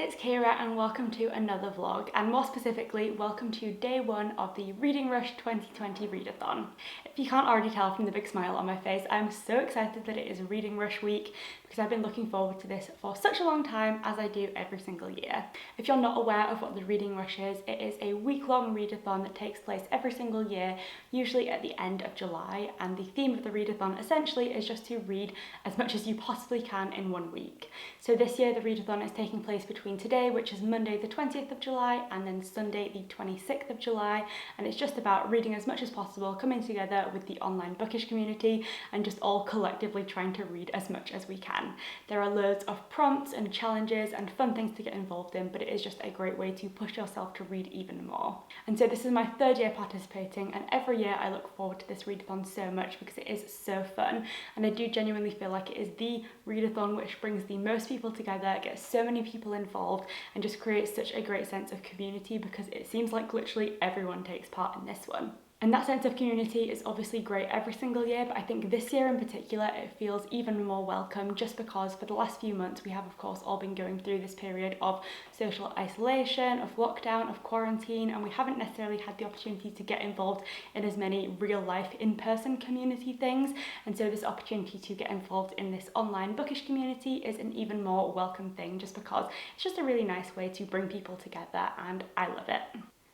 it's Kira and welcome to another vlog, and more specifically welcome to day one of the Reading Rush 2020 Readathon. If you can't already tell from the big smile on my face, I'm so excited that it is Reading Rush week because I've been looking forward to this for such a long time, as I do every single year. If you're not aware of what the Reading Rush is, it is a week-long readathon that takes place every single year, usually at the end of July, and the theme of the readathon essentially is just to read as much as you possibly can in 1 week. So this year the readathon is taking place between today, which is Monday the 20th of July, and then Sunday the 26th of July, and it's just about reading as much as possible, coming together with the online bookish community and just all collectively trying to read as much as we can. There are loads of prompts and challenges and fun things to get involved in, but it is just a great way to push yourself to read even more. And so this is my third year participating, and every year I look forward to this readathon so much because it is so fun, and I do genuinely feel like it is the readathon which brings the most people together, gets so many people involved, and just creates such a great sense of community because it seems like literally everyone takes part in this one. And that sense of community is obviously great every single year, but I think this year in particular it feels even more welcome just because for the last few months we have of course all been going through this period of social isolation, of lockdown, of quarantine, and we haven't necessarily had the opportunity to get involved in as many real life in-person community things, and so this opportunity to get involved in this online bookish community is an even more welcome thing just because it's just a really nice way to bring people together, and I love it.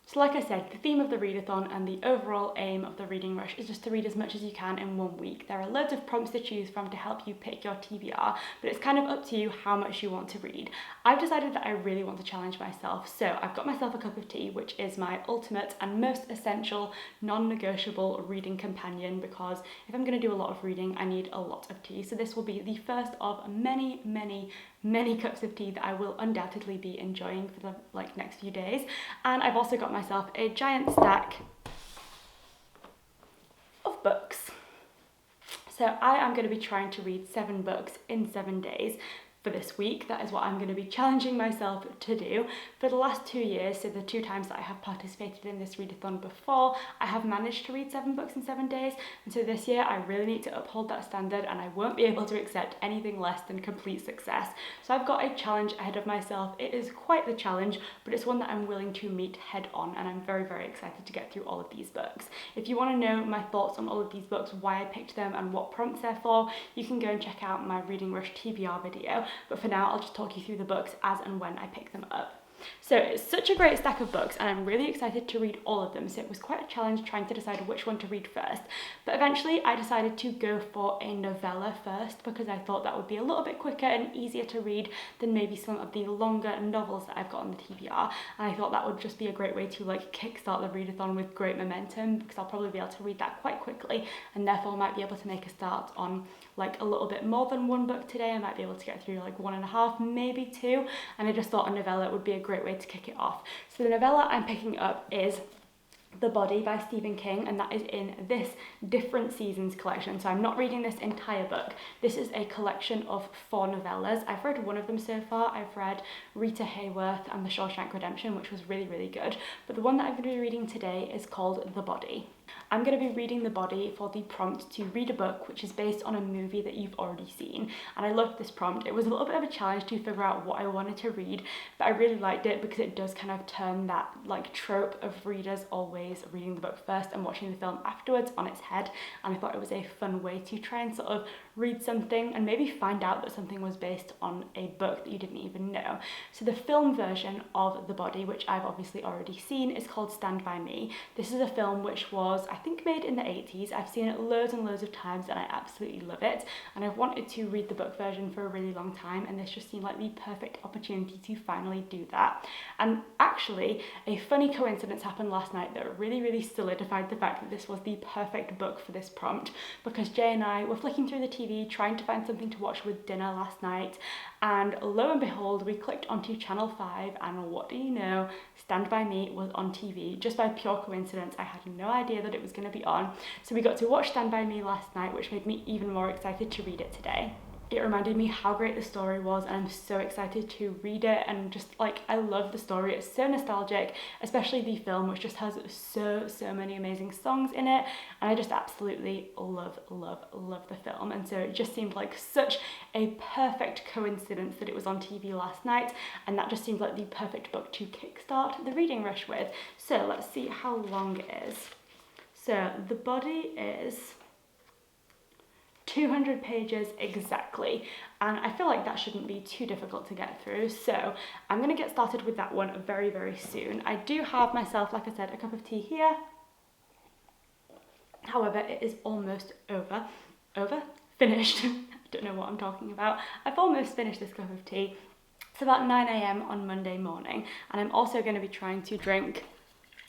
So like I said, the theme of the readathon and the overall aim of the Reading Rush is just to read as much as you can in 1 week. There are loads of prompts to choose from to help you pick your TBR, but it's kind of up to you how much you want to read. I've decided that I really want to challenge myself, so I've got myself a cup of tea, which is my ultimate and most essential non-negotiable reading companion, because if I'm going to do a lot of reading, I need a lot of tea. So this will be the first of many cups of tea that I will undoubtedly be enjoying for the next few days. And I've also got myself a giant stack of books. So I am going to be trying to read 7 books in 7 days. For this week, that is what I'm going to be challenging myself to do. For the last 2 years, so the 2 times that I have participated in this readathon before, I have managed to read 7 books in 7 days, and so this year I really need to uphold that standard, and I won't be able to accept anything less than complete success. So I've got a challenge ahead of myself. It is quite the challenge, but it's one that I'm willing to meet head on, and I'm very excited to get through all of these books. If you want to know my thoughts on all of these books, why I picked them and what prompts they're for, you can go and check out my Reading Rush TBR video. But for now, I'll just talk you through the books as and when I pick them up. So it's such a great stack of books, and I'm really excited to read all of them, so it was quite a challenge trying to decide which one to read first. But eventually I decided to go for a novella first because I thought that would be a little bit quicker and easier to read than maybe some of the longer novels that I've got on the TBR, and I thought that would just be a great way to kickstart the readathon with great momentum, because I'll probably be able to read that quite quickly and therefore might be able to make a start on a little bit more than 1 book today. I might be able to get through 1.5, maybe 2, and I just thought a novella would be a great way to kick it off. So the novella I'm picking up is The Body by Stephen King, and that is in this Different Seasons collection. So I'm not reading this entire book. This is a collection of 4 novellas. I've read one of them so far. I've read Rita Hayworth and The Shawshank Redemption, which was really good. But the one that I'm going to be reading today is called The Body. I'm going to be reading The Body for the prompt to read a book which is based on a movie that you've already seen, and I loved this prompt. It was a little bit of a challenge to figure out what I wanted to read, but I really liked it because it does kind of turn that trope of readers always reading the book first and watching the film afterwards on its head, and I thought it was a fun way to try and sort of read something and maybe find out that something was based on a book that you didn't even know. So the film version of The Body, which I've obviously already seen, is called Stand By Me. This is a film which was, I think, made in the 80s. I've seen it loads and loads of times and I absolutely love it, and I've wanted to read the book version for a really long time, and this just seemed like the perfect opportunity to finally do that. And actually, a funny coincidence happened last night that really solidified the fact that this was the perfect book for this prompt, because Jay and I were flicking through the TV trying to find something to watch with dinner last night, and lo and behold, we clicked onto Channel 5, and what do you know, Stand By Me was on TV. Just by pure coincidence, I had no idea that it was going to be on, so we got to watch Stand By Me last night, which made me even more excited to read it today. it reminded me how great the story was, and I'm so excited to read it. And just like, I love the story, it's so nostalgic, especially the film, which just has so many amazing songs in it, and I just absolutely love the film. And so it just seemed like such a perfect coincidence that it was on TV last night, and that just seemed like the perfect book to kickstart the reading rush with. So let's see how long it is. So the body is 200 pages exactly, and I feel like that shouldn't be too difficult to get through, so I'm going to get started with that one very soon. I do have myself, like I said, a cup of tea here. However, it is almost finished. I don't know what I'm talking about. I've almost finished this cup of tea. It's about 9 a.m. on Monday morning, and I'm also going to be trying to drink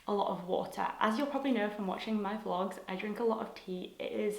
a lot of water. As you'll probably know from watching my vlogs, I drink a lot of tea. It is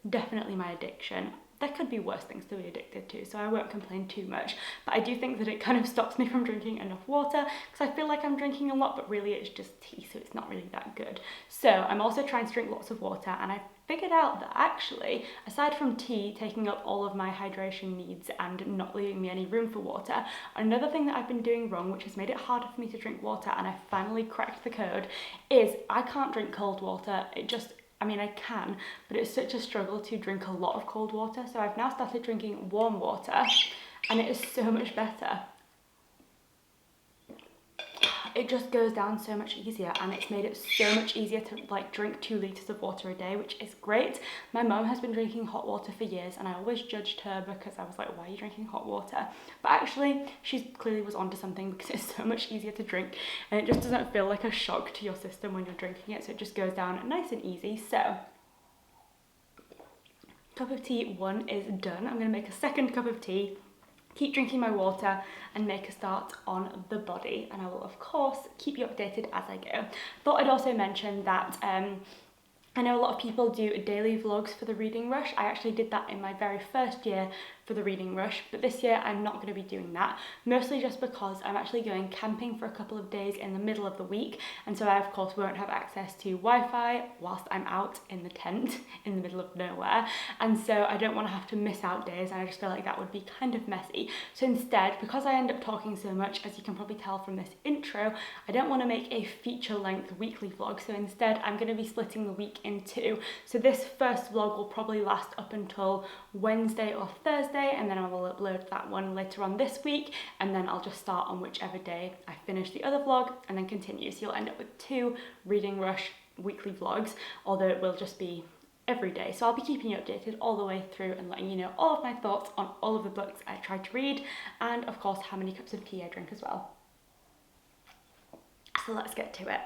definitely my addiction. There could be worse things to be addicted to, so I won't complain too much, but I do think that it kind of stops me from drinking enough water, because I feel like I'm drinking a lot, but really it's just tea, so it's not really that good. So I'm also trying to drink lots of water, and I figured out that actually, aside from tea taking up all of my hydration needs and not leaving me any room for water, another thing that I've been doing wrong, which has made it harder for me to drink water, and I finally cracked the code, is I can't drink cold water. I mean, I can, but it's such a struggle to drink a lot of cold water. So I've now started drinking warm water, and it is so much better. It just goes down so much easier, and it's made it so much easier to like drink 2 litres of water a day, which is great. My mum has been drinking hot water for years, and I always judged her because I was like, why are you drinking hot water? But actually, she clearly was onto something, because it's so much easier to drink, and it just doesn't feel like a shock to your system when you're drinking it, so it just goes down nice and easy. So cup of tea 1 is done. I'm going to make a second cup of tea, keep drinking my water, and make a start on the body, and I will of course keep you updated as I go. Thought I'd also mention that I know a lot of people do daily vlogs for the reading rush. I actually did that in my very first year for the reading rush, but this year I'm not going to be doing that, mostly just because I'm actually going camping for a couple of days in the middle of the week, and so I of course won't have access to Wi-Fi whilst I'm out in the tent in the middle of nowhere, and so I don't want to have to miss out days, and I just feel like that would be kind of messy. So instead, because I end up talking so much, as you can probably tell from this intro, I don't want to make a feature-length weekly vlog, so instead I'm going to be splitting the week in 2. So this first vlog will probably last up until Wednesday or Thursday, and then I will upload that one later on this week, and then I'll just start on whichever day I finish the other vlog and then continue. So you'll end up with 2 reading rush weekly vlogs, although it will just be every day. So I'll be keeping you updated all the way through and letting you know all of my thoughts on all of the books I tried to read, and of course how many cups of tea I drink as well. So let's get to it.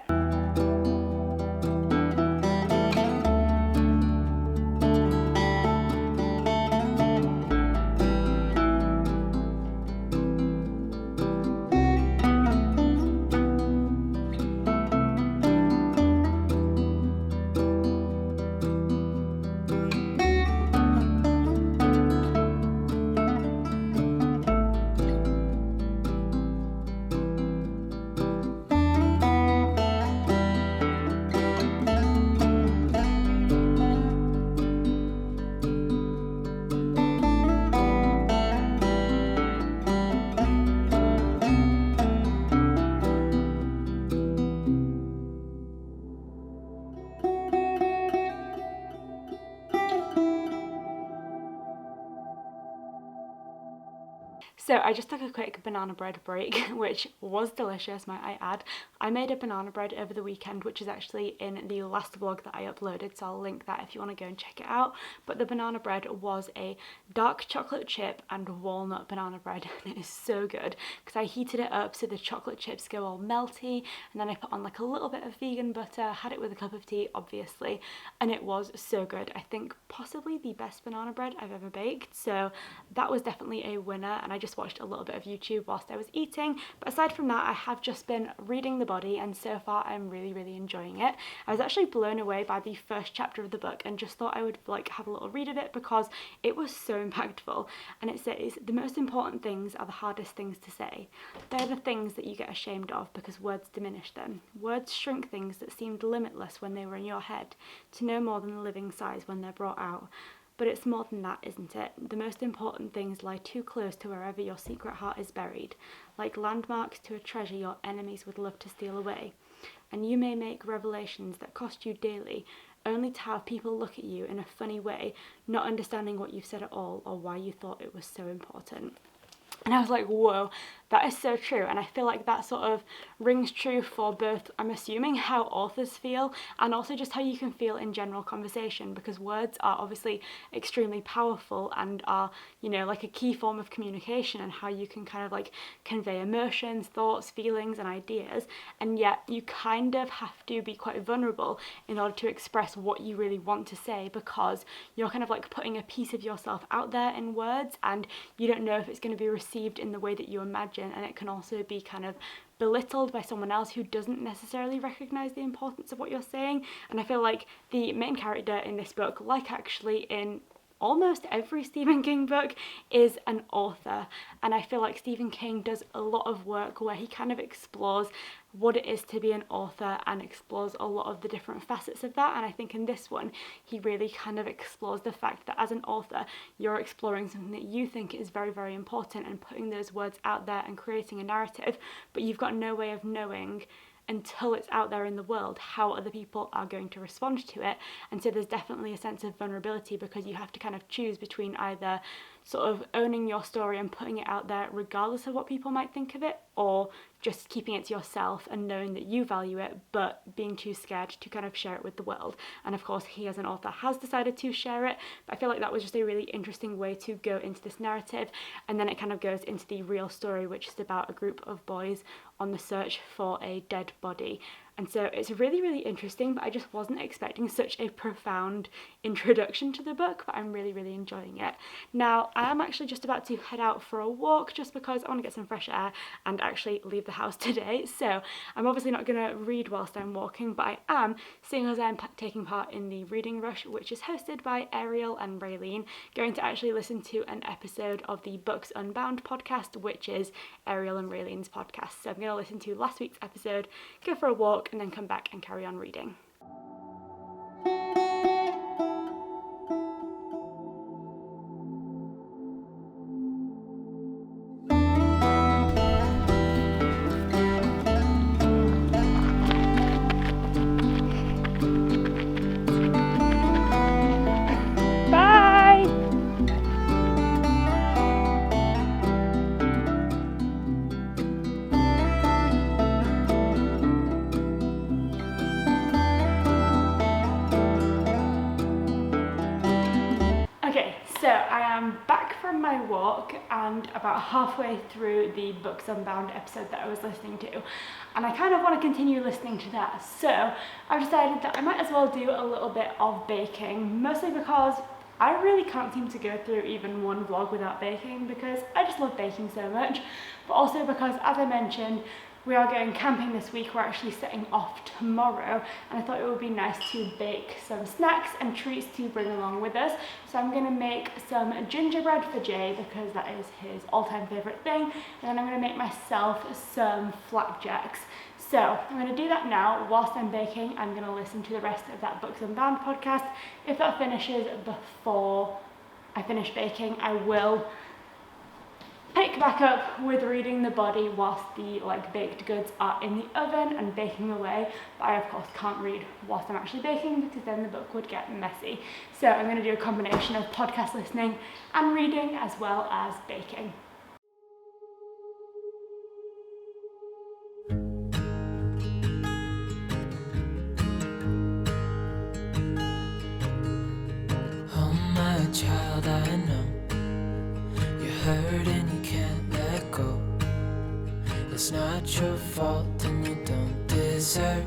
So I just took a quick banana bread break, which was delicious, might I add. I made a banana bread over the weekend, which is actually in the last vlog that I uploaded, so I'll link that if you want to go and check it out. But the banana bread was a dark chocolate chip and walnut banana bread, and it is so good because I heated it up so the chocolate chips go all melty, and then I put on like a little bit of vegan butter, had it with a cup of tea obviously, and it was so good. I think possibly the best banana bread I've ever baked, so that was definitely a winner. And I just watched a little bit of YouTube whilst I was eating, but aside from that I have just been reading the body, and so far I'm really enjoying it. I was actually blown away by the first chapter of the book and just thought I would like have a little read of it because it was so impactful. And it says, the most important things are the hardest things to say. They're the things that you get ashamed of because words diminish them. Words shrink things that seemed limitless when they were in your head to no more than a living size when they're brought out. but it's more than that, isn't it? The most important things lie too close to wherever your secret heart is buried, like landmarks to a treasure your enemies would love to steal away. And you may make revelations that cost you dearly, only to have people look at you in a funny way, not understanding what you've said at all or why you thought it was so important. And I was like, whoa, that is so true. And I feel like that sort of rings true for both, I'm assuming, how authors feel and also just how you can feel in general conversation, because words are obviously extremely powerful and are, you know, like a key form of communication and how you can kind of like convey emotions, thoughts, feelings and ideas. And yet you kind of have to be quite vulnerable in order to express what you really want to say, because you're kind of like putting a piece of yourself out there in words and you don't know if it's going to be received in the way that you imagine, and it can also be kind of belittled by someone else who doesn't necessarily recognize the importance of what you're saying. And I feel like the main character in this book, like actually in almost every Stephen King book, is an author. And I feel like Stephen King does a lot of work where he kind of explores what it is to be an author and explores a lot of the different facets of that. And I think in this one, he really kind of explores the fact that as an author, you're exploring something that you think is very, very important and putting those words out there and creating a narrative, but you've got no way of knowing until it's out there in the world how other people are going to respond to it. And so there's definitely a sense of vulnerability, because you have to kind of choose between either sort of owning your story and putting it out there regardless of what people might think of it, or just keeping it to yourself and knowing that you value it but being too scared to kind of share it with the world. And of course he as an author has decided to share it, but I feel like that was just a really interesting way to go into this narrative. And then it kind of goes into the real story, which is about a group of boys on the search for a dead body. And so it's really, really interesting, but I just wasn't expecting such a profound introduction to the book, but I'm really, really enjoying it. Now, I am actually just about to head out for a walk just because I want to get some fresh air and actually leave the house today. So I'm obviously not going to read whilst I'm walking, but I am, seeing as I'm taking part in the Reading Rush, which is hosted by Ariel and Raylene, going to actually listen to an episode of the Books Unbound podcast, which is Ariel and Raylene's podcast. So I'm going to listen to last week's episode, go for a walk, and then come back and carry on reading. My walk and about halfway through the Books Unbound episode that I was listening to, and I kind of want to continue listening to that, so I've decided that I might as well do a little bit of baking, mostly because I really can't seem to go through even one vlog without baking, because I just love baking so much, but also because, as I mentioned, we are going camping this week. We're actually setting off tomorrow, and I thought it would be nice to bake some snacks and treats to bring along with us. So I'm going to make some gingerbread for Jay because that is his all-time favourite thing, and then I'm going to make myself some flapjacks. So I'm going to do that now. Whilst I'm baking, I'm going to listen to the rest of that Books Unbound podcast. If that finishes before I finish baking, I will pick back up with reading the body whilst the baked goods are in the oven and baking away. But I of course can't read whilst I'm actually baking, because then the book would get messy. So I'm going to do a combination of podcast listening and reading as well as baking. Oh my child, I know you're hurt and you can't let go. It's not your fault and you don't deserve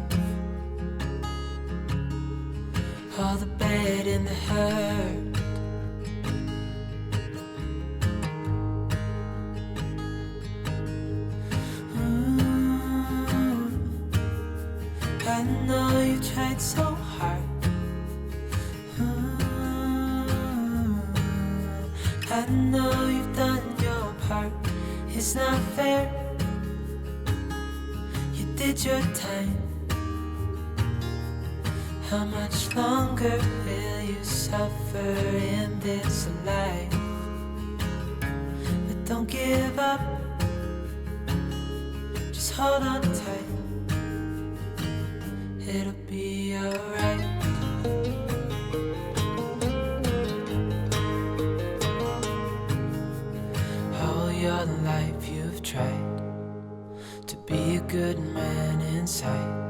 all the bad and the hurt. I know you tried so hard. I know you've done your part. It's not fair. You did your time. How much longer will you suffer in this life? But don't give up, just hold on tight. It'll be alright. All your life you've tried to be a good man inside.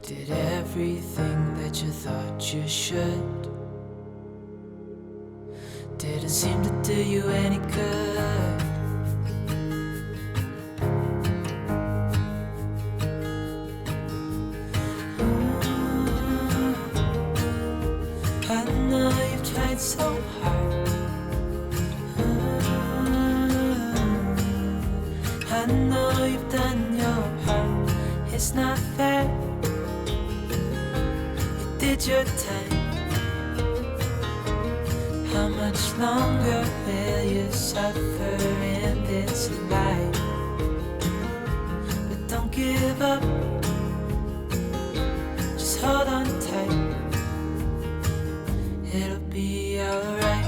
Did everything that you thought you should. Didn't seem to do you any good. I know you've tried so hard. I know you've done your part. It's not fair. You did your time. How much longer will you suffer in this life? But don't give up. Just hold on tight. It'll be alright.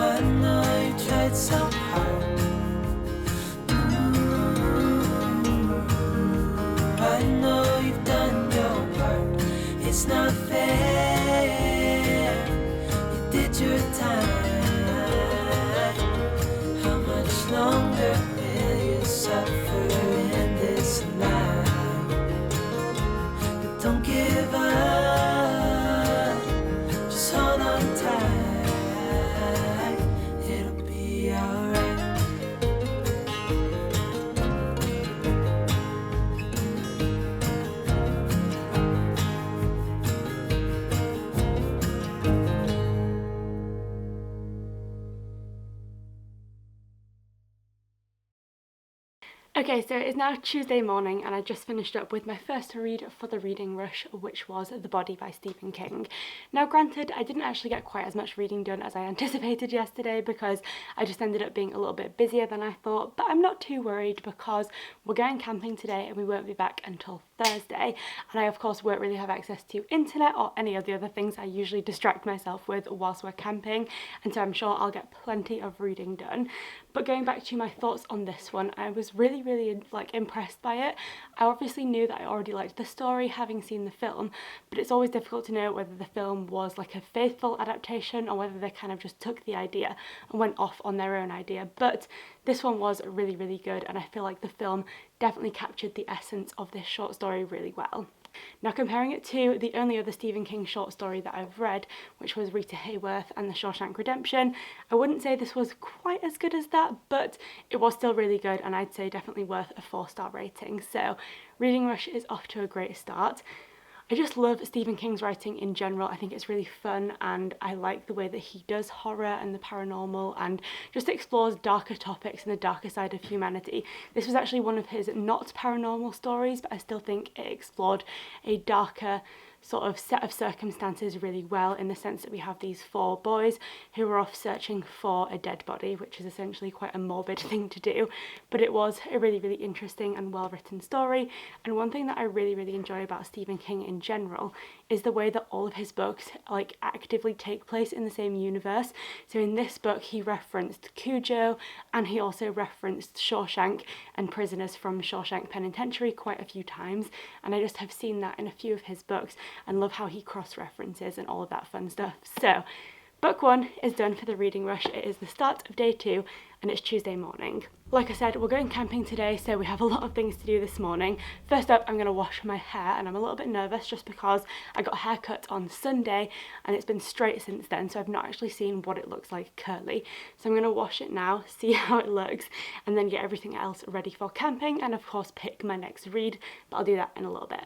I know you tried so hard. I know you've done your part. It's not fair. You did your time. How much longer will you suffer in this life? But don't give up. Just hold on tight. It'll be alright. Okay, so it's now Tuesday morning and I just finished up with my first read for the reading rush, which was The Body by Stephen King. Now granted, I didn't actually get quite as much reading done as I anticipated yesterday because I just ended up being a little bit busier than I thought, but I'm not too worried because we're going camping today and we won't be back until Thursday, and I of course won't really have access to internet or any of the other things I usually distract myself with whilst we're camping, and so I'm sure I'll get plenty of reading done. But going back to my thoughts on this one, I was really impressed by it. I obviously knew that I already liked the story having seen the film, but it's always difficult to know whether the film was like a faithful adaptation or whether they kind of just took the idea and went off on their own idea. But this one was really, really good, and I feel like the film definitely captured the essence of this short story really well. Now comparing it to the only other Stephen King short story that I've read, which was Rita Hayworth and The Shawshank Redemption, I wouldn't say this was quite as good as that, but it was still really good and I'd say definitely worth a 4-star rating. So Reading Rush is off to a great start. I just love Stephen King's writing in general. I think it's really fun and I like the way that he does horror and the paranormal and just explores darker topics and the darker side of humanity. This was actually one of his not paranormal stories, but I still think it explored a darker sort of set of circumstances really well, in the sense that we have these 4 boys who are off searching for a dead body, which is essentially quite a morbid thing to do, but it was a really, really interesting and well written story. And one thing that I really, really enjoy about Stephen King in general is the way that all of his books actively take place in the same universe. So in this book he referenced Cujo and he also referenced Shawshank and prisoners from Shawshank Penitentiary quite a few times, and I just have seen that in a few of his books and love how he cross-references and all of that fun stuff. So book 1 is done for the reading rush. It is the start of day 2 and it's Tuesday morning. Like I said, we're going camping today, so we have a lot of things to do this morning. First up, I'm going to wash my hair, and I'm a little bit nervous just because I got a haircut on Sunday and it's been straight since then, so I've not actually seen what it looks like curly. So I'm going to wash it now, see how it looks, and then get everything else ready for camping and of course pick my next read, but I'll do that in a little bit.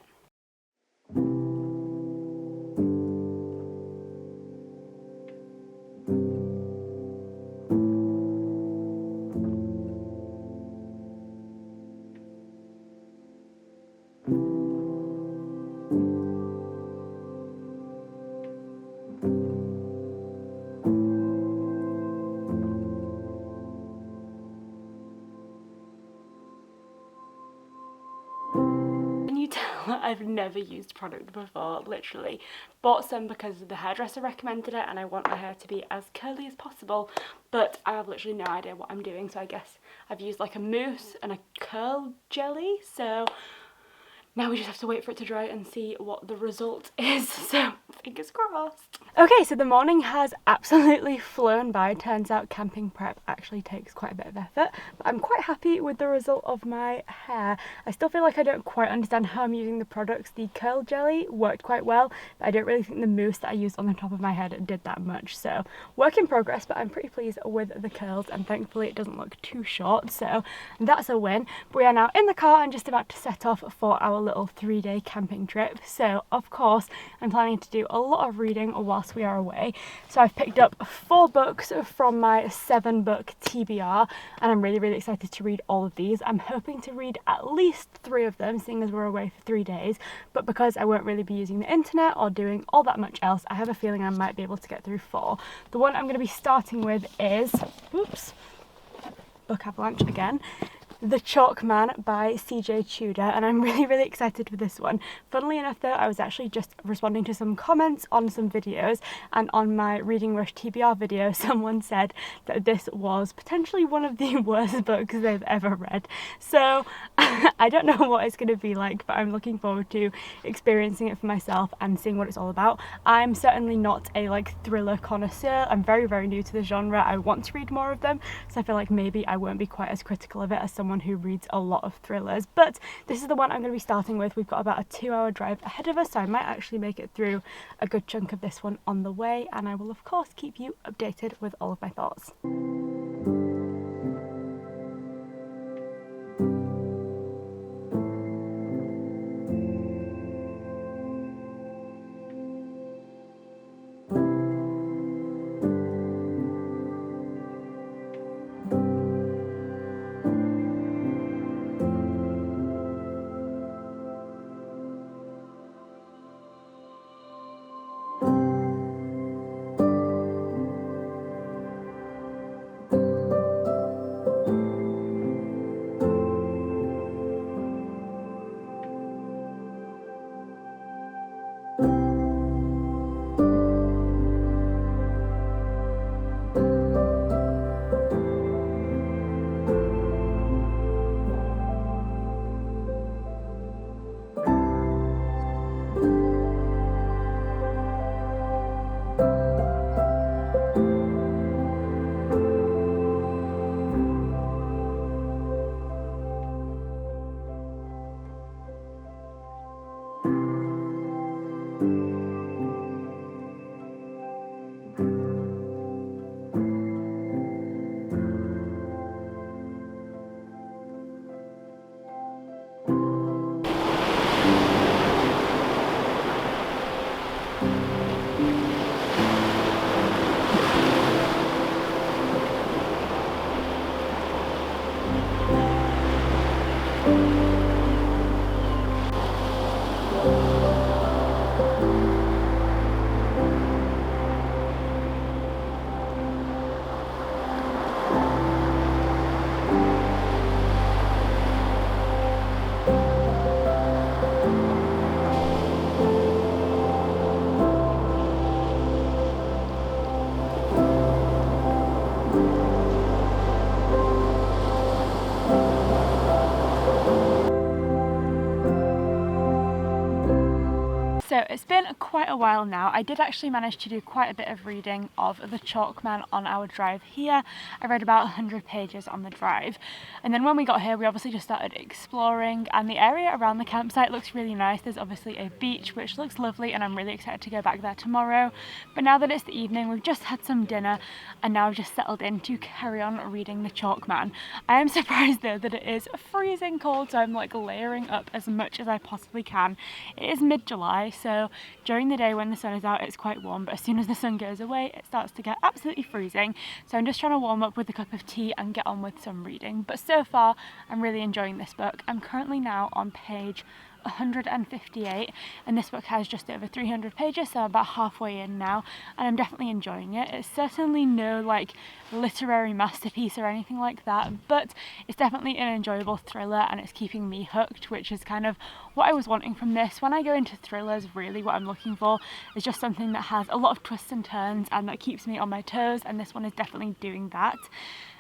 I've never used product before, literally. Bought some because the hairdresser recommended it and I want my hair to be as curly as possible, but I have literally no idea what I'm doing, so I guess I've used like a mousse and a curl jelly, so now we just have to wait for it to dry and see what the result is, so fingers crossed. Okay, so the morning has absolutely flown by. Turns out camping prep actually takes quite a bit of effort, but I'm quite happy with the result of my hair. I still feel like I don't quite understand how I'm using the products. The curl jelly worked quite well, but I don't really think the mousse that I used on the top of my head did that much, so work in progress, but I'm pretty pleased with the curls and thankfully it doesn't look too short, so that's a win. But we are now in the car and just about to set off for our little 3-day camping trip, so of course I'm planning to do a lot of reading whilst we are away. So I've picked up 4 books from my 7-book TBR and I'm really excited to read all of these. I'm hoping to read at least 3 of them, seeing as we're away for 3 days, but because I won't really be using the internet or doing all that much else, I have a feeling I might be able to get through 4. The one I'm going to be starting with is, oops, book avalanche again, The Chalk Man by CJ Tudor, and I'm really excited for this one. Funnily enough though, I was actually just responding to some comments on some videos, and on my Reading Rush TBR video someone said that this was potentially one of the worst books they've ever read. So I don't know what it's going to be like, but I'm looking forward to experiencing it for myself and seeing what it's all about. I'm certainly not a thriller connoisseur. I'm very new to the genre. I want to read more of them, so I feel like maybe I won't be quite as critical of it as someone who reads a lot of thrillers, but this is the one I'm going to be starting with. We've got about a 2-hour drive ahead of us, so I might actually make it through a good chunk of this one on the way, and I will of course keep you updated with all of my thoughts. So it's been quite a while now. I did actually manage to do quite a bit of reading of The Chalk Man on our drive here. I read about 100 pages on the drive. And then when we got here, we obviously just started exploring, and the area around the campsite looks really nice. There's obviously a beach, which looks lovely, and I'm really excited to go back there tomorrow. But now that it's the evening, we've just had some dinner, and now I've just settled in to carry on reading The Chalk Man. I am surprised though that it is freezing cold, so I'm layering up as much as I possibly can. It is mid-July, so during the day when the sun is out it's quite warm, but as soon as the sun goes away it starts to get absolutely freezing. So I'm just trying to warm up with a cup of tea and get on with some reading. But so far I'm really enjoying this book. I'm currently now on page 158, and this book has just over 300 pages, so I'm about halfway in now, and I'm definitely enjoying it. It's certainly no like literary masterpiece or anything like that, but it's definitely an enjoyable thriller, and it's keeping me hooked, which is kind of what I was wanting from this. When I go into thrillers, really what I'm looking for is just something that has a lot of twists and turns and that keeps me on my toes, and this one is definitely doing that.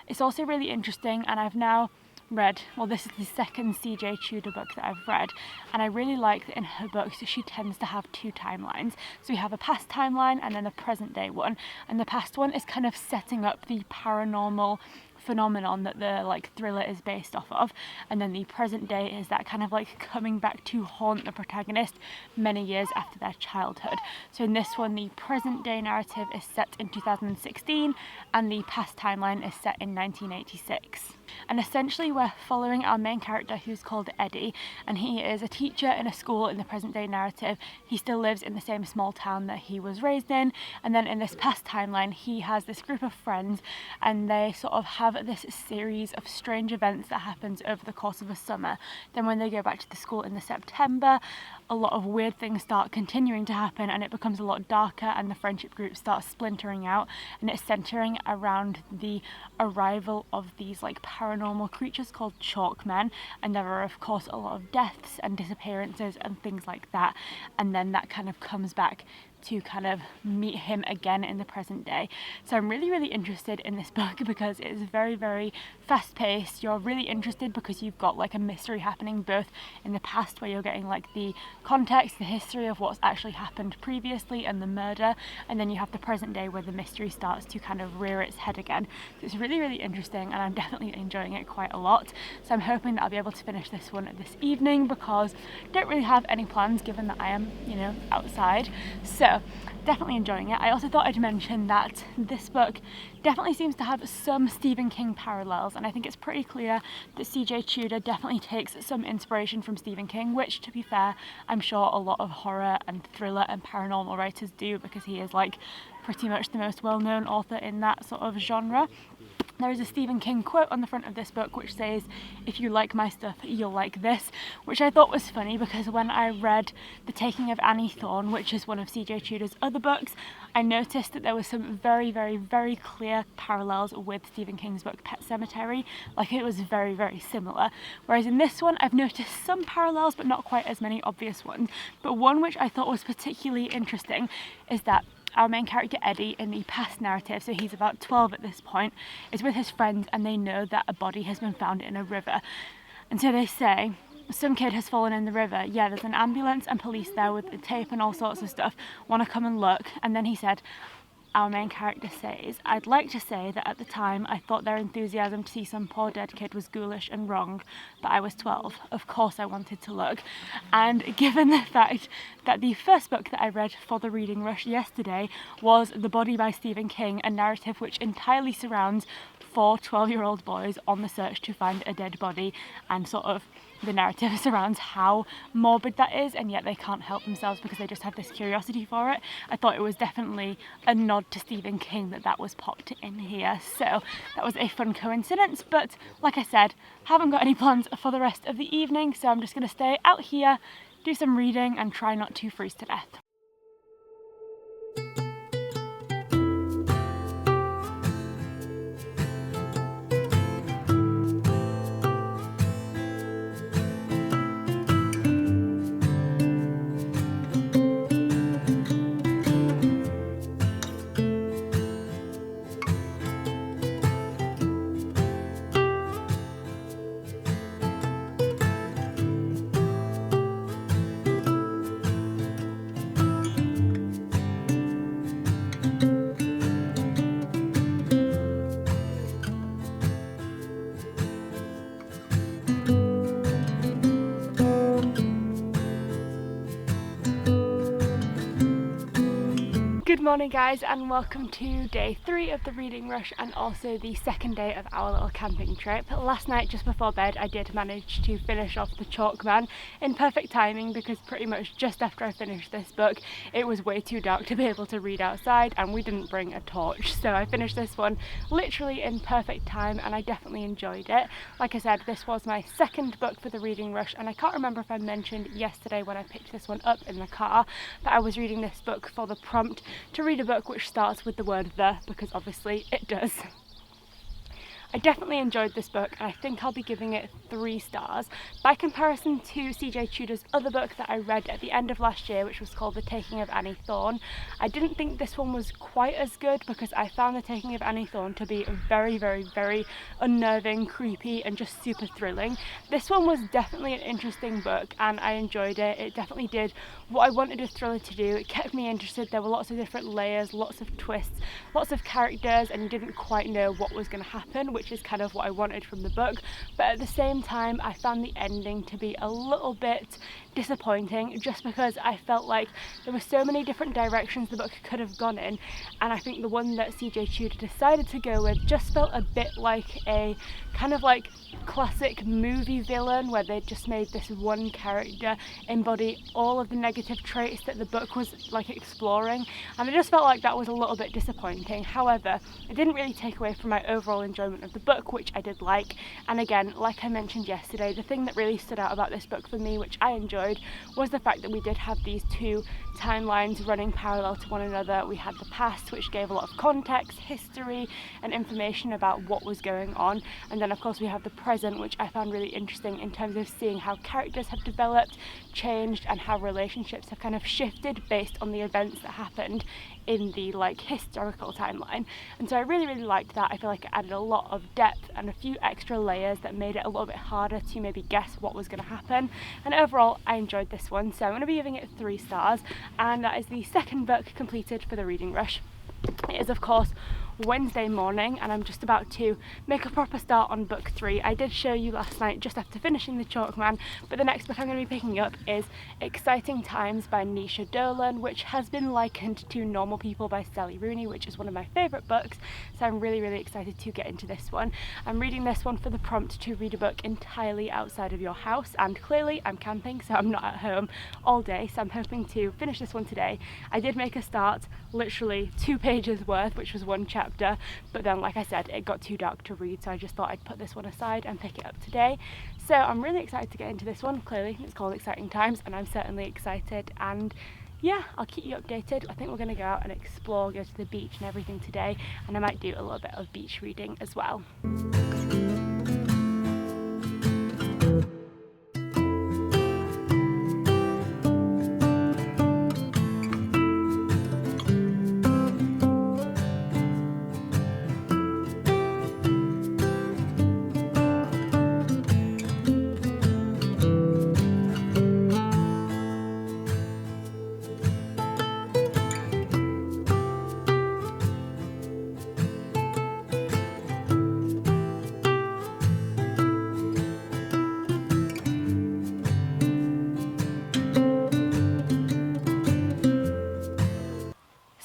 It's also really interesting, and I've now read, well, this is the second CJ Tudor book that I've read, and I really like that in her books she tends to have two timelines. So we have a past timeline and then a present day one, and the past one is kind of setting up the paranormal phenomenon that the like thriller is based off of, and then the present day is that kind of like coming back to haunt the protagonist many years after their childhood. So in this one, the present day narrative is set in 2016 and the past timeline is set in 1986. And essentially we're following our main character, who's called Eddie, and he is a teacher in a school in the present day narrative. He still lives in the same small town that he was raised in, and then in this past timeline he has this group of friends, and they sort of have this series of strange events that happens over the course of a summer. Then when they go back to the school in the September, a lot of weird things start continuing to happen, and it becomes a lot darker, and the friendship group starts splintering out, and it's centering around the arrival of these like paranormal creatures called chalkmen, and there are of course a lot of deaths and disappearances and things like that, and then that kind of comes back to kind of meet him again in the present day. So I'm really interested in this book because it is very fast paced. You're really interested because you've got like a mystery happening both in the past, where you're getting like the context, the history of what's actually happened previously and the murder, and then you have the present day where the mystery starts to kind of rear its head again. So it's really interesting, and I'm definitely enjoying it quite a lot. So I'm hoping that I'll be able to finish this one this evening, because I don't really have any plans given that I am, you know, outside. So definitely enjoying it. I also thought I'd mention that this book definitely seems to have some Stephen King parallels, and I think it's pretty clear that CJ Tudor definitely takes some inspiration from Stephen King, which, to be fair, I'm sure a lot of horror and thriller and paranormal writers do, because he is like pretty much the most well-known author in that sort of genre. There is a Stephen King quote on the front of this book which says, "If you like my stuff, you'll like this," which I thought was funny, because when I read The Taking of Annie Thorne, which is one of CJ Tudor's other books, I noticed that there was some very clear parallels with Stephen King's book Pet Sematary. Like, it was very similar. Whereas in this one, I've noticed some parallels, but not quite as many obvious ones. But one which I thought was particularly interesting is that our main character Eddie in the past narrative, so he's about 12 at this point, is with his friends, and they know that a body has been found in a river. And so they say, "Some kid has fallen in the river. Yeah, there's an ambulance and police there with the tape and all sorts of stuff. Want to come and look?" And then he said, our main character says, "I'd like to say that at the time I thought their enthusiasm to see some poor dead kid was ghoulish and wrong, but I was 12. Of course I wanted to look." And given the fact that the first book that I read for the reading rush yesterday was The Body by Stephen King, a narrative which entirely surrounds 4 12-year-old boys on the search to find a dead body, and sort of the narrative surrounds how morbid that is, and yet they can't help themselves because they just have this curiosity for it. I thought it was definitely a nod to Stephen King that was popped in here, so that was a fun coincidence. But like I said, haven't got any plans for the rest of the evening, so I'm just going to stay out here, do some reading, and try not to freeze to death. morning guys, and welcome to day 3 of the reading rush and also the second day of our little camping trip. Last night just before bed I did manage to finish off the Chalkman in perfect timing, because pretty much just after I finished this book it was way too dark to be able to read outside and we didn't bring a torch, so I finished this one literally in perfect time and I definitely enjoyed it. Like I said, this was my second book for the reading rush, and I can't remember if I mentioned yesterday when I picked this one up in the car that I was reading this book for the prompt to read a book which starts with the word "the," because obviously it does. I definitely enjoyed this book and I think I'll be giving it 3 stars. By comparison to CJ Tudor's other book that I read at the end of last year, which was called The Taking of Annie Thorne, I didn't think this one was quite as good because I found The Taking of Annie Thorne to be very, very, very unnerving, creepy and just super thrilling. This one was definitely an interesting book and I enjoyed it. It definitely did what I wanted a thriller to do. It kept me interested. There were lots of different layers, lots of twists, lots of characters, and you didn't quite know what was going to happen, which is kind of what I wanted from the book. But at the same time I found the ending to be a little bit disappointing, just because I felt like there were so many different directions the book could have gone in, and I think the one that CJ Tudor decided to go with just felt a bit like a kind of like classic movie villain, where they just made this one character embody all of the negative traits that the book was like exploring, and I just felt like that was a little bit disappointing. However, it didn't really take away from my overall enjoyment of the book, which I did like. And again, like I mentioned yesterday, the thing that really stood out about this book for me, which I enjoyed, was the fact that we did have these 2 timelines running parallel to one another. We had the past, which gave a lot of context, history and information about what was going on, and then of course we have the present, which I found really interesting in terms of seeing how characters have developed, changed, and how relationships have kind of shifted based on the events that happened in the like historical timeline. And so I really, really liked that. I feel like it added a lot of depth and a few extra layers that made it a little bit harder to maybe guess what was going to happen. And overall I enjoyed this one, so I'm going to be giving it 3 stars, and that is the second book completed for the reading rush. It is of course Wednesday morning and I'm just about to make a proper start on book 3. I did show you last night just after finishing the Chalkman, but the next book I'm going to be picking up is Exciting Times by Nisha Dolan, which has been likened to Normal People by Sally Rooney, which is one of my favourite books, so I'm really, really excited to get into this one. I'm reading this one for the prompt to read a book entirely outside of your house, and clearly I'm camping, so I'm not at home all day, so I'm hoping to finish this one today. I did make a start, literally 2 pages worth, which was 1 chapter, but then like I said it got too dark to read, so I just thought I'd put this one aside and pick it up today. So I'm really excited to get into this one. Clearly it's called Exciting Times and I'm certainly excited, and yeah, I'll keep you updated. I think we're going to go out and explore, go to the beach and everything today, and I might do a little bit of beach reading as well.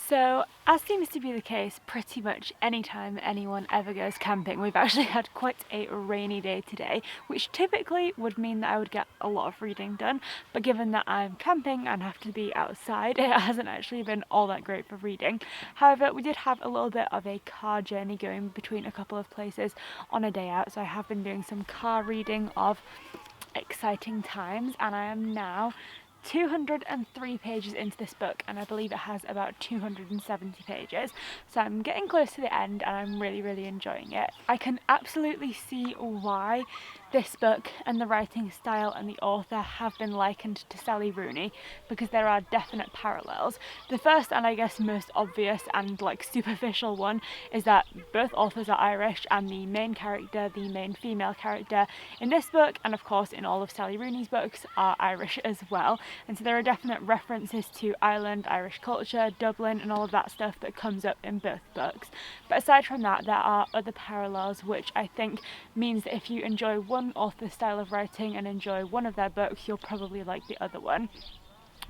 So, as seems to be the case pretty much anytime anyone ever goes camping, we've actually had quite a rainy day today, which typically would mean that I would get a lot of reading done, but given that I'm camping and have to be outside, it hasn't actually been all that great for reading. However, we did have a little bit of a car journey going between a couple of places on a day out, so I have been doing some car reading of Exciting Times, and I am now 203 pages into this book, and I believe it has about 270 pages, so I'm getting close to the end and I'm really, really enjoying it. I can absolutely see why this book and the writing style and the author have been likened to Sally Rooney, because there are definite parallels. The first and I guess most obvious and like superficial one is that both authors are Irish, and the main character, the main female character in this book and of course in all of Sally Rooney's books, are Irish as well, and so there are definite references to Ireland, Irish culture, Dublin and all of that stuff that comes up in both books. But aside from that, there are other parallels, which I think means that if you enjoy one author's style of writing and enjoy one of their books, you'll probably like the other one.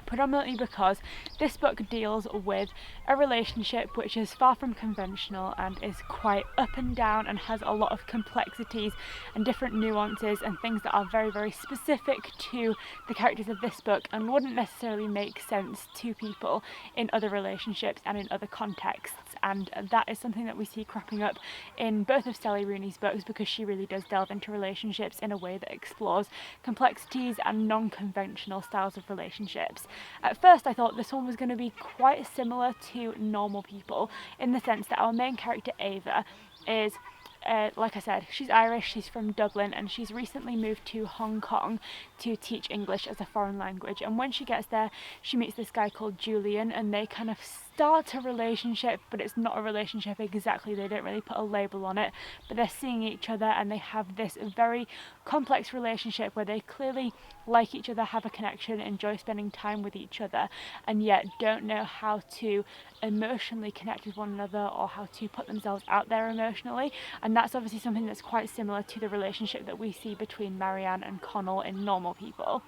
predominantly because this book deals with a relationship which is far from conventional and is quite up and down and has a lot of complexities and different nuances and things that are very, very specific to the characters of this book and wouldn't necessarily make sense to people in other relationships and in other contexts. And that is something that we see cropping up in both of Sally Rooney's books, because she really does delve into relationships in a way that explores complexities and non-conventional styles of relationships. At first I thought this one was going to be quite similar to Normal People, in the sense that our main character Ava is like I said, she's Irish, she's from Dublin, and she's recently moved to Hong Kong to teach English as a foreign language. And when she gets there, she meets this guy called Julian, and they kind of start a relationship, but it's not a relationship exactly. They don't really put a label on it, but they're seeing each other and they have this very complex relationship where they clearly like each other, have a connection, enjoy spending time with each other, and yet don't know how to emotionally connect with one another or how to put themselves out there emotionally. And that's obviously something that's quite similar to the relationship that we see between Marianne and Connell in Normal People.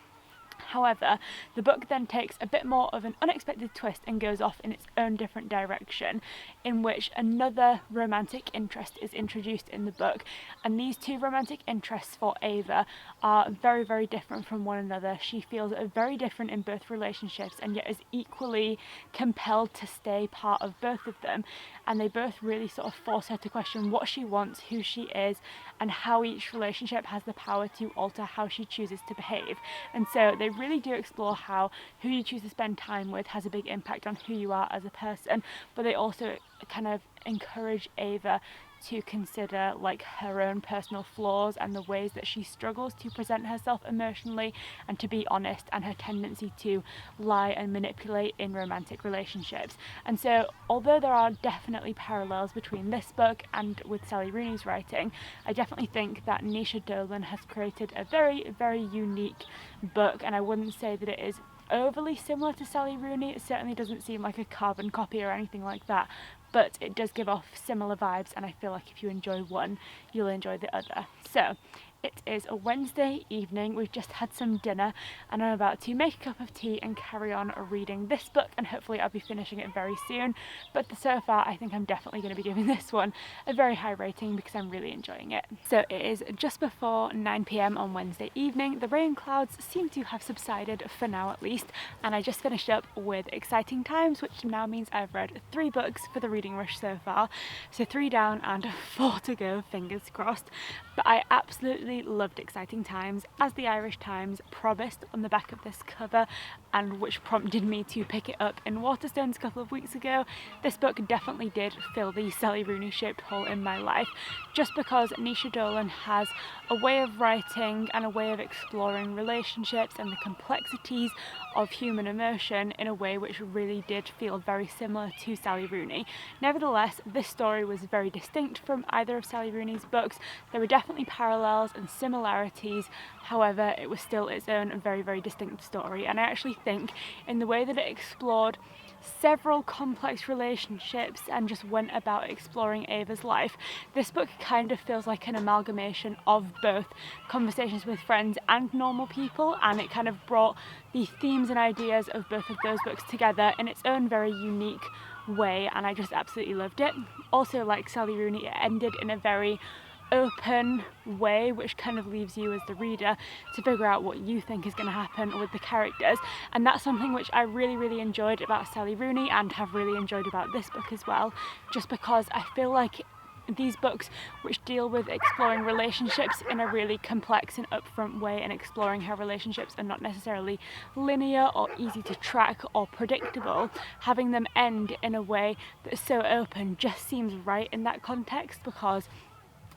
However, the book then takes a bit more of an unexpected twist and goes off in its own different direction, in which another romantic interest is introduced in the book. And these two romantic interests for Ava are very, very different from one another. She feels very different in both relationships and yet is equally compelled to stay part of both of them. And they both really sort of force her to question what she wants, who she is, and how each relationship has the power to alter how she chooses to behave. And so they really do explore how who you choose to spend time with has a big impact on who you are as a person, but they also kind of encourage Ava to consider like her own personal flaws and the ways that she struggles to present herself emotionally and to be honest, and her tendency to lie and manipulate in romantic relationships. And so although there are definitely parallels between this book and with Sally Rooney's writing, I definitely think that Nisha Dolan has created a very, very unique book, and I wouldn't say that it is overly similar to Sally Rooney. It certainly doesn't seem like a carbon copy or anything like that, but it does give off similar vibes, and I feel like if you enjoy one, you'll enjoy the other. So it is a Wednesday evening, we've just had some dinner, and I'm about to make a cup of tea and carry on reading this book, and hopefully I'll be finishing it very soon. But so far I think I'm definitely going to be giving this one a very high rating because I'm really enjoying it. So it is just before 9 p.m. on Wednesday evening. The rain clouds seem to have subsided for now at least, and I just finished up with Exciting Times, which now means I've read 3 books for the reading rush so far. So 3 down and 4 to go, fingers crossed. But I absolutely loved Exciting Times, as the Irish Times promised on the back of this cover, and which prompted me to pick it up in Waterstones a couple of weeks ago. This book definitely did fill the Sally Rooney shaped hole in my life, just because Nisha Dolan has a way of writing and a way of exploring relationships and the complexities of human emotion in a way which really did feel very similar to Sally Rooney. Nevertheless, this story was very distinct from either of Sally Rooney's books. There were definitely parallels and similarities, however it was still its own very, very distinct story. And I actually think in the way that it explored several complex relationships and just went about exploring Ava's life, this book kind of feels like an amalgamation of both Conversations with Friends and Normal People, and it kind of brought the themes and ideas of both of those books together in its own very unique way, and I just absolutely loved it. Also, like Sally Rooney, it ended in a very open way, which kind of leaves you as the reader to figure out what you think is going to happen with the characters, and that's something which I really, really enjoyed about Sally Rooney and have really enjoyed about this book as well, just because I feel like these books which deal with exploring relationships in a really complex and upfront way, and exploring how relationships are not necessarily linear or easy to track or predictable, having them end in a way that's so open just seems right in that context, because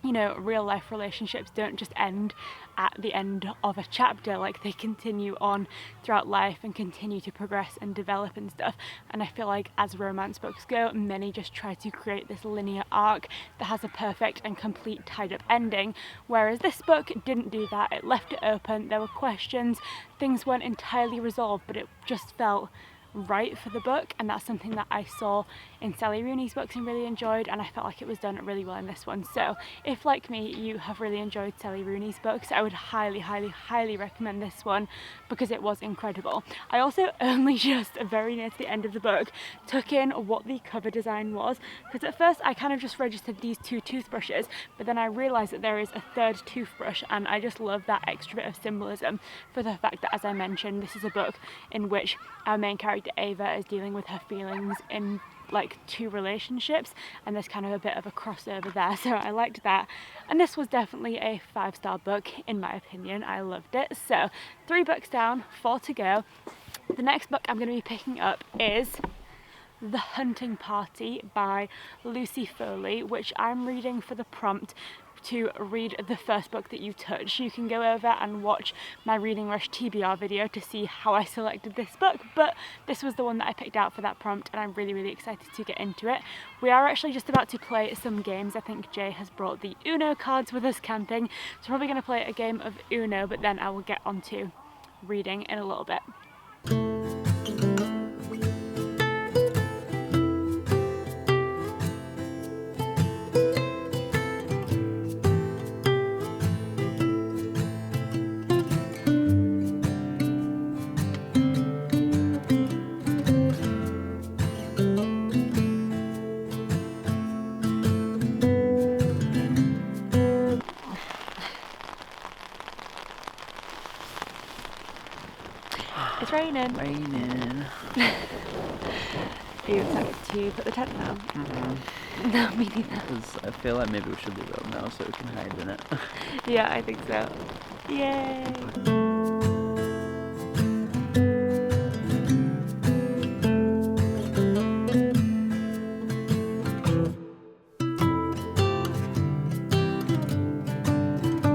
you know, real life relationships don't just end at the end of a chapter, like they continue on throughout life and continue to progress and develop and stuff. And I feel like as romance books go, many just try to create this linear arc that has a perfect and complete tied up ending, whereas this book didn't do that. It left it open, there were questions, things weren't entirely resolved, but it just felt right for the book, and that's something that I saw in Sally Rooney's books and really enjoyed, and I felt like it was done really well in this one. So if, like me, you have really enjoyed Sally Rooney's books, I would highly recommend this one because it was incredible. I also only just very near to the end of the book took in what the cover design was, because at first I kind of just registered these 2 toothbrushes, but then I realised that there is a 3rd toothbrush, and I just love that extra bit of symbolism for the fact that, as I mentioned, this is a book in which our main character Ava is dealing with her feelings in like 2 relationships, and there's kind of a bit of a crossover there, so I liked that. And this was definitely a 5-star book in my opinion. I loved it. So 3 books down, 4 to go. The next book I'm going to be picking up is The Hunting Party by Lucy Foley, which I'm reading for the prompt to read the first book that you touch. You can go over and watch my Reading Rush TBR video to see how I selected this book, but this was the one that I picked out for that prompt, and I'm really excited to get into it. We are actually just about to play some games. I think Jay has brought the Uno cards with us camping, so we're probably going to play a game of Uno, but then I will get onto reading in a little bit. It's raining. Raining. Are you excited to put the tent down? Mm-hmm. No, me neither. Because I feel like maybe we should leave it up now so we can hide in it. Yeah, I think so. Yay!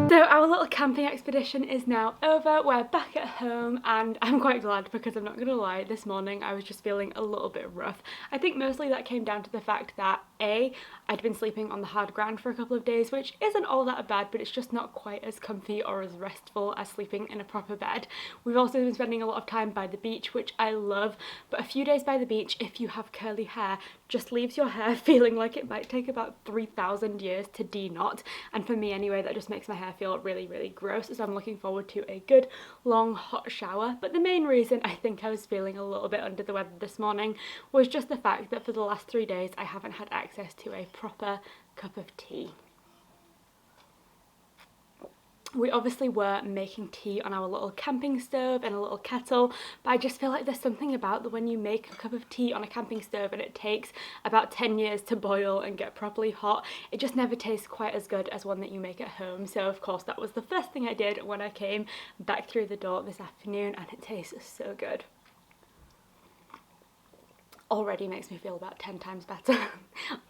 So our little camping expedition is now over. We're back at home, and I'm quite glad because I'm not gonna lie, this morning I was just feeling a little bit rough. I think mostly that came down to the fact that I'd been sleeping on the hard ground for a couple of days, which isn't all that bad, but it's just not quite as comfy or as restful as sleeping in a proper bed. We've also been spending a lot of time by the beach, which I love, but a few days by the beach, if you have curly hair, just leaves your hair feeling like it might take about 3,000 years to de-knot, and for me anyway, that just makes my hair feel really gross, so I'm looking forward to a good long hot shower. But the main reason I think I was feeling a little bit under the weather this morning was just the fact that for the last 3 days I haven't had access to a proper cup of tea. We obviously were making tea on our little camping stove and a little kettle, but I just feel like there's something about that when you make a cup of tea on a camping stove and it takes about 10 years to boil and get properly hot, it just never tastes quite as good as one that you make at home. So of course that was the first thing I did when I came back through the door this afternoon, and it tastes so good. Already makes me feel about 10 times better.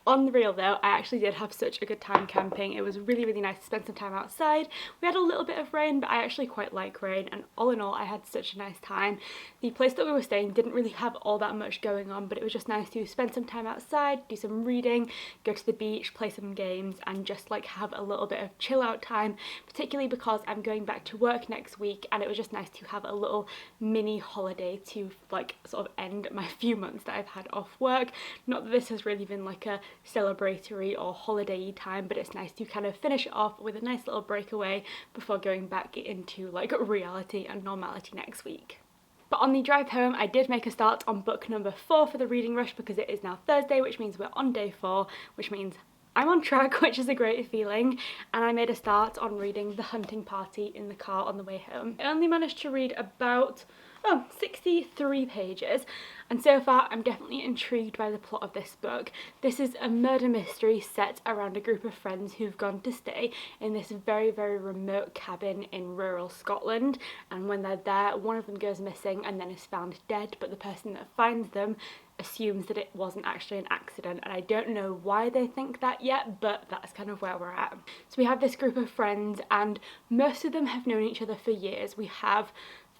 On the real though, I actually did have such a good time camping. It was really nice to spend some time outside. We had a little bit of rain, but I actually quite like rain, and all in all I had such a nice time. The place that we were staying didn't really have all that much going on, but it was just nice to spend some time outside, do some reading, go to the beach, play some games, and just like have a little bit of chill out time, particularly because I'm going back to work next week, and it was just nice to have a little mini holiday to like sort of end my few months that I've had off work. Not that this has really been like a celebratory or holiday-y time, but it's nice to kind of finish it off with a nice little breakaway before going back into like reality and normality next week. But on the drive home, I did make a start on book number 4 for the Reading Rush because it is now Thursday, which means we're on day 4, which means I'm on track, which is a great feeling, and I made a start on reading The Hunting Party in the car on the way home. I only managed to read about 63 pages, and so far I'm definitely intrigued by the plot of this book. This is a murder mystery set around a group of friends who've gone to stay in this very remote cabin in rural Scotland, and when they're there, one of them goes missing and then is found dead, but the person that finds them assumes that it wasn't actually an accident, and I don't know why they think that yet, but that's kind of where we're at. So we have this group of friends, and most of them have known each other for years. We have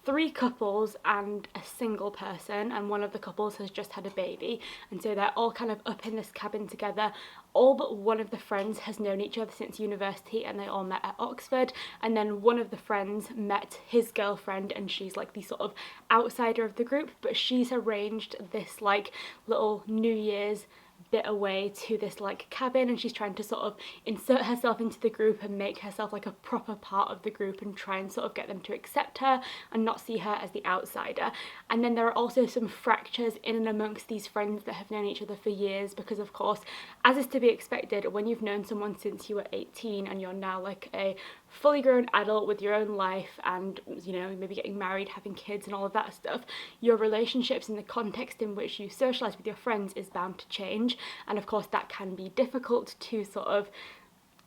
3 couples and a single person, and one of the couples has just had a baby, and so they're all kind of up in this cabin together. All but one of the friends has known each other since university, and they all met at Oxford, and then one of the friends met his girlfriend, and she's like the sort of outsider of the group, but she's arranged this like little New Year's bit away to this like cabin, and she's trying to sort of insert herself into the group and make herself like a proper part of the group and try and sort of get them to accept her and not see her as the outsider. And then there are also some fractures in and amongst these friends that have known each other for years, because of course, as is to be expected, when you've known someone since you were 18 and you're now like a fully grown adult with your own life and, you know, maybe getting married, having kids and all of that stuff, your relationships and the context in which you socialise with your friends is bound to change. And of course that can be difficult to sort of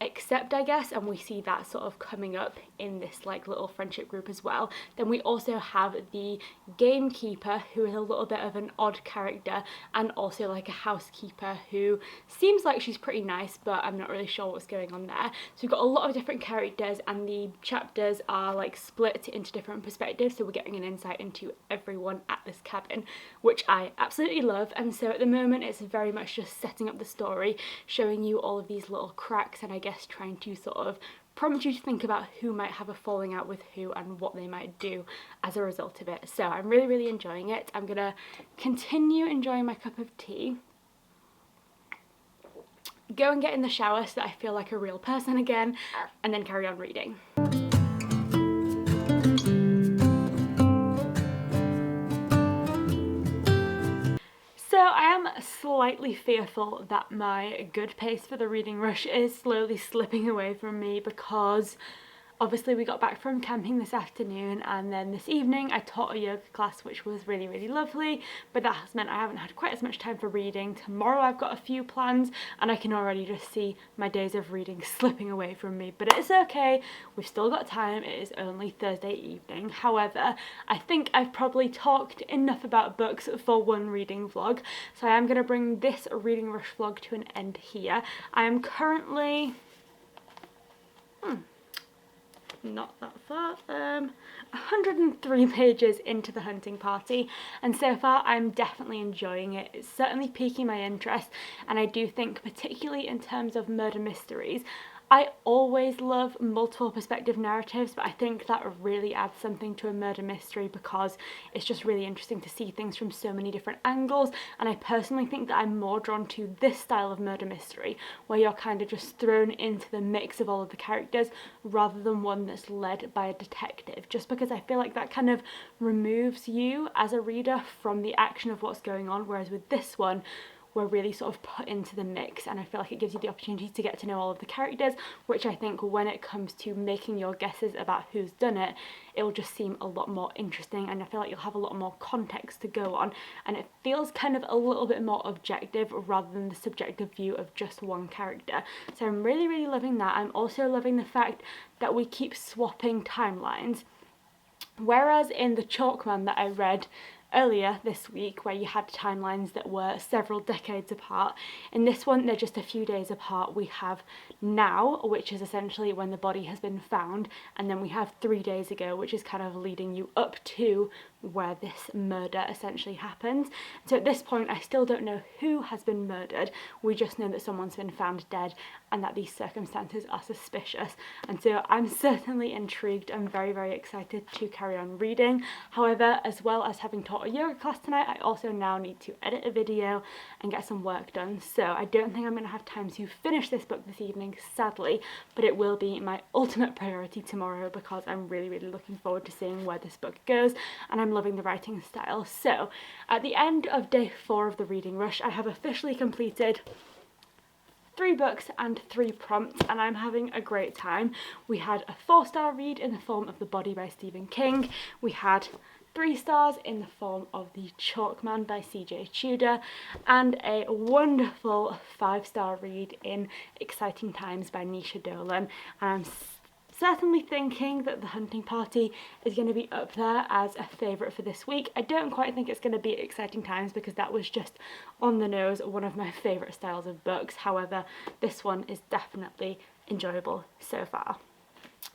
accept, I guess, and we see that sort of coming up in this like little friendship group as well. Then we also have the gamekeeper, who is a little bit of an odd character, and also like a housekeeper who seems like she's pretty nice, but I'm not really sure what's going on there. So we've got a lot of different characters, and the chapters are like split into different perspectives, so we're getting an insight into everyone at this cabin, which I absolutely love. And so at the moment it's very much just setting up the story, showing you all of these little cracks, and I guess trying to sort of prompt you to think about who might have a falling out with who and what they might do as a result of it. So I'm really enjoying it. I'm gonna continue enjoying my cup of tea, go and get in the shower so that I feel like a real person again, and then carry on reading. So I am slightly fearful that my good pace for the reading rush is slowly slipping away from me, because obviously we got back from camping this afternoon, and then this evening I taught a yoga class, which was really lovely, but that has meant I haven't had quite as much time for reading. Tomorrow I've got a few plans, and I can already just see my days of reading slipping away from me, but it's okay, we've still got time. It is only Thursday evening. However, I think I've probably talked enough about books for one reading vlog, so I am going to bring this reading rush vlog to an end here. I am currently not that far, 103 pages into The Hunting Party, and so far I'm definitely enjoying it. It's certainly piquing my interest, and I do think, particularly in terms of murder mysteries, I always love multiple perspective narratives, but I think that really adds something to a murder mystery, because it's just really interesting to see things from so many different angles. And I personally think that I'm more drawn to this style of murder mystery, where you're kind of just thrown into the mix of all of the characters, rather than one that's led by a detective, just because I feel like that kind of removes you as a reader from the action of what's going on, whereas with this one, we're really sort of put into the mix, and I feel like it gives you the opportunity to get to know all of the characters, which I think when it comes to making your guesses about who's done it, it will just seem a lot more interesting, and I feel like you'll have a lot more context to go on, and it feels kind of a little bit more objective rather than the subjective view of just one character. So I'm really loving that. I'm also loving the fact that we keep swapping timelines, whereas in the Chalkman that I read earlier this week, where you had timelines that were several decades apart, in this one they're just a few days apart. We have now, which is essentially when the body has been found, and then we have 3 days ago, which is kind of leading you up to where this murder essentially happens. So at this point I still don't know who has been murdered, we just know that someone's been found dead and that these circumstances are suspicious, and so I'm certainly intrigued. I'm very excited to carry on reading. However, as well as having taught a yoga class tonight, I also now need to edit a video and get some work done, so I don't think I'm going to have time to finish this book this evening, sadly, but it will be my ultimate priority tomorrow, because I'm really looking forward to seeing where this book goes, and I'm loving the writing style. So at the end of day 4 of the reading rush, I have officially completed 3 books and 3 prompts, and I'm having a great time. We had a 4-star read in the form of The Body by Stephen King. We had 3 stars in the form of The Chalkman by C.J. Tudor, and a wonderful 5-star read in Exciting Times by Nisha Dolan. And I'm certainly thinking that The Hunting Party is going to be up there as a favourite for this week. I don't quite think it's going to be Exciting Times, because that was just on the nose one of my favourite styles of books. However, this one is definitely enjoyable so far.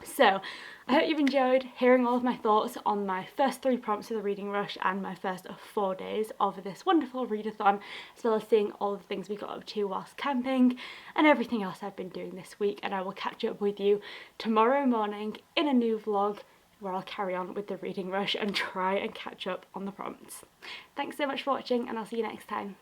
So I hope you've enjoyed hearing all of my thoughts on my first 3 prompts of the reading rush and my first 4 days of this wonderful readathon, as well as seeing all the things we got up to whilst camping and everything else I've been doing this week. And I will catch up with you tomorrow morning in a new vlog where I'll carry on with the reading rush and try and catch up on the prompts. Thanks so much for watching, and I'll see you next time.